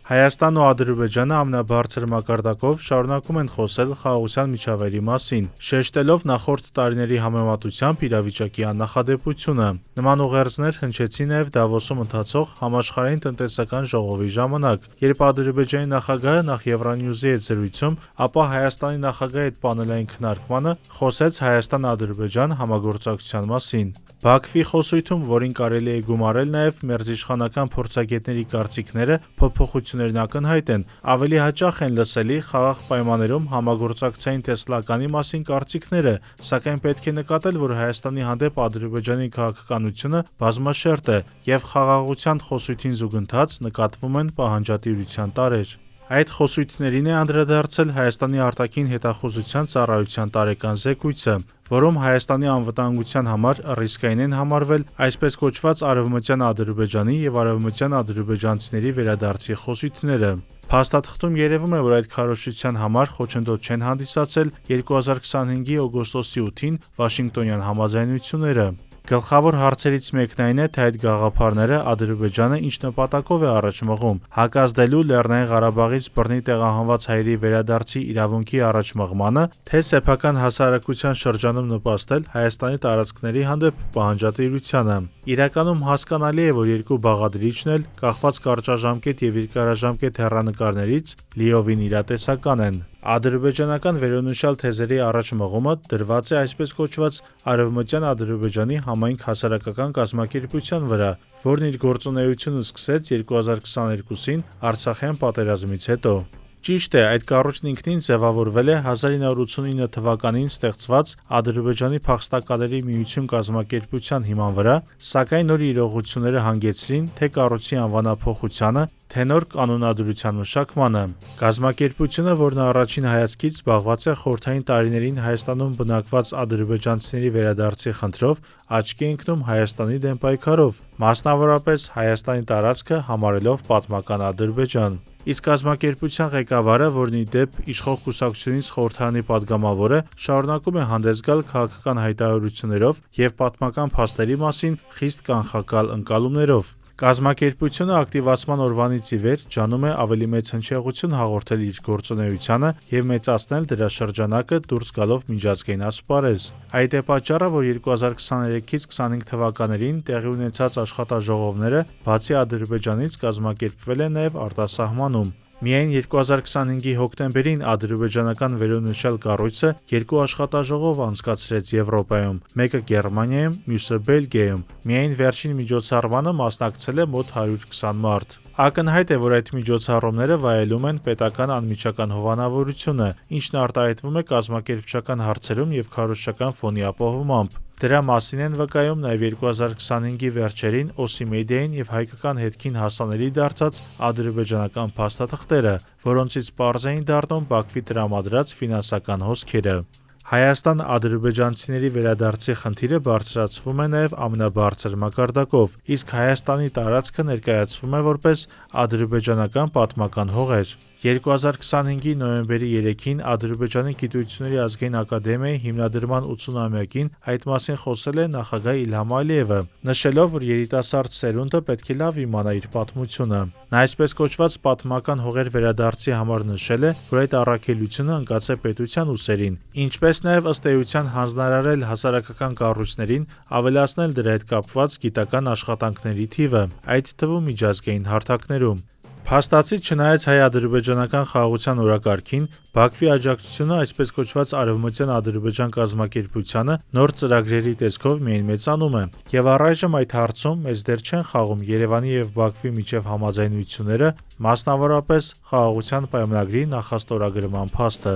Հայաստանն ու Ադրբեջանը ամենաբարձր մակարդակով շարունակում են խոսել խաղաղության միջավայրի մասին, շեշտելով նախորդ տարիների համեմատությամբ իրավիճակի աննախադեպությունը։ Նման ուղերձներ հնչեցին նաև Դավոսում ընթացող համաշխարհային տնտեսական ժողովի ժամանակ, երբ Ադրբեջանի նախագահը նախ Euronewsի հետ զրույցում, ապա Հայաստանի նախագահի հետ պանելային քննարկմանը խոսեց Հայաստան-Ադրբեջան համագործակցության մասին։ Բաքվի խոսույթում, որին կարելի է գումարել նաև մերձիշխանական փորձագետների կարծիքները, փոփոխություններն ակնհայտ են, ավելի հաճախ են լսելի խաղաղ պայմաններում համագործակցային տեսլականի մասին կարծիքները, սակայն պետք է նկատել, որ Հայաստանի հանդեպ Ադրբեջանի քաղաքականությունը բազմաշերտ է, եւ խաղաղության խոսույթին զուգընթաց նկատվում են պահանջատիրության տարրեր։ Այդ խոսույթներին է անդրադարձել Հայաստանի արտաքին հետախուզության ծառայության տարեկան զեկույցը, որում Հայաստանի անվտանգության համար ռիսկային են համարվել այսպես կոչված արևմտյան Ադրբեջանի եւ արևմտյան ադրբեջանցիների վերադարձի խոսույթները։ Փաստաթղթում երևում է, որ այդ քարոզչության համար խոչընդոտ չեն հանդիսացել 2025-ի օգոստոսի 8-ին Վաշինգտոնյան համաձայնությունները։ Գլխավոր հարցերից մեկն այն է, թե այդ գաղափարները Ադրբեջանը ինչ նպատակով է առաջ մղում՝ հակազդելու Լեռնային Ղարաբաղից բռնի տեղահանված հայերի վերադարձի իրավունքի առաջ մղմանը, թե սեփական հասարակության շրջանում նպաստել Հայաստանի տարածքների հանդեպ պահանջատիրությանը։ Իրականում հասկանալի է, որ երկու բաղադրիչն էլ, կախված կարճաժամկետ եւ երկարաժամկետ հեռանկարներից, լիովին իրատեսական են։ Ադրբեջանական վերոնշյալ թեզերի առաջ մղումը դրված է այսպես կոչված Արևմտյան Ադրբեջանի համայնք հասարակական կազմակերպության վրա, որն իր գործունեությունը սկսեց 2022-ին Արցախյան պատերազմից հետո։ Ճիշտ է, այդ կառույցն ինքնին ձևավորվել է 1989 թվականին ստեղծված Ադրբեջանի փախստականների միություն կազմակերպության հիման վրա, սակայն նոր իրողությունները հանգեցրին թե կառույցի անվանափոխությանը, թե նոր կանոնադրության մշակմանը։ Կազմակերպությունը, որն առաջին հայացքից զբաղված է խորհրդային տարիներին Հայաստանում բնակված ադրբեջանցիների վերադարձի խնդրով, աչքի է ընկնում Հայաստանի դեմ պայքարով, մասնավորապես Հայաստանի տարածքը համարելով պատմական Ադրբեջան։ Իսկ կազմակերպության ղեկավարը, որն ի դեպ իշխող կուսակցությունից խորհրդարանի падգամավոր է, շարունակում է հանդես գալ քաղաքական հայտարարություններով եւ պատմական փաստերի մասին խիստ կանխակալ ընկալումներով։ Կազմակերպությունը ակտիվացման օրվանից ի վեր ջանում է ավելի մեծ հնչեղություն հաղորդել իր գործունեությանը եւ մեծացնել դրա շրջանակը դուրս գալով միջազգային ասպարեզ։ Այդ է պատճառը, որ 2023-ից 25 թվականներին տեղի ունեցած աշխատաժողովները բացի Ադրբեջանից կազմակերպվել են նաեւ արտասահմանում։ Միայն 2025-ի հոկտեմբերին ադրբեջանական վերոնշյալ կառույցը երկու աշխատաժողով անցկացրեց Եվրոպայում, մեկը Գերմանիայում, մյուսը Բելգիայում։ Միայն վերջին միջոցառմանը մասնակցել է մոտ 120 մարդ։ Ակնհայտ է, որ այդ միջոցառումները վայելում են պետական անմիջական հովանավորությունը, ինչն արտահայտվում է կազմակերպչական հարցերում եւ քարոզչական ֆոնի ապահովմամբ։ Դրա մասին են վկայում նաև 2025-ի վերջերին Օսի մեդիային եւ հայկական հետքին հասանելի դարձած ադրբեջանական փաստաթղթերը, որոնցից պարզ էին դառնում Բաքվի տրամադրած ֆինանսական հոսքերը։ Հայաստան-ադրբեջանցիների վերադարձի խնդիրը բարձրացվում է նաև ամենաբարձր մակարդակով, իսկ Հայաստանի տարածքը ներկայացվում է որպես ադրբեջանական պատմական հողեր։ 2025-ի նոյեմբերի 3-ին Ադրբեջանի Գիտությունների ազգային ակադեմիայի հիմնադրման 80-ամյակին այդ մասին խոսել է նախագահ Իլհամ Ալիևը, նշելով, որ երիտասարդ սերունդը պետք է լավ իմանա իր պատմությունը։ Նա այսպես կոչված պատմական հողեր վերադարձի համար նշել է, որ այդ առաքելությունը ընկած է պետության ուսերին, ինչպես նաև ըստ էության հանձնարարել հասարակական կառույցներին ավելացնել դրա հետ կապված գիտական աշխատանքների թիվը, այդ թվում միջազգային հարթակներում։ Փաստացի, չնայած հայ-ադրբեջանական խաղաղության օրակարգին, Բաքվի աջակցությունը այսպես կոչված արևմտյան Ադրբեջան կազմակերպությանը նոր ծրագրերի տեսքով միայն մեծանում է, եւ առայժմ այդ հարցում մեծ դեր չեն խաղում Երևանի եւ Բաքվի միջև համաձայնությունները, մասնավորապես խաղաղության պայմանագրի նախաստորագրման փաստը։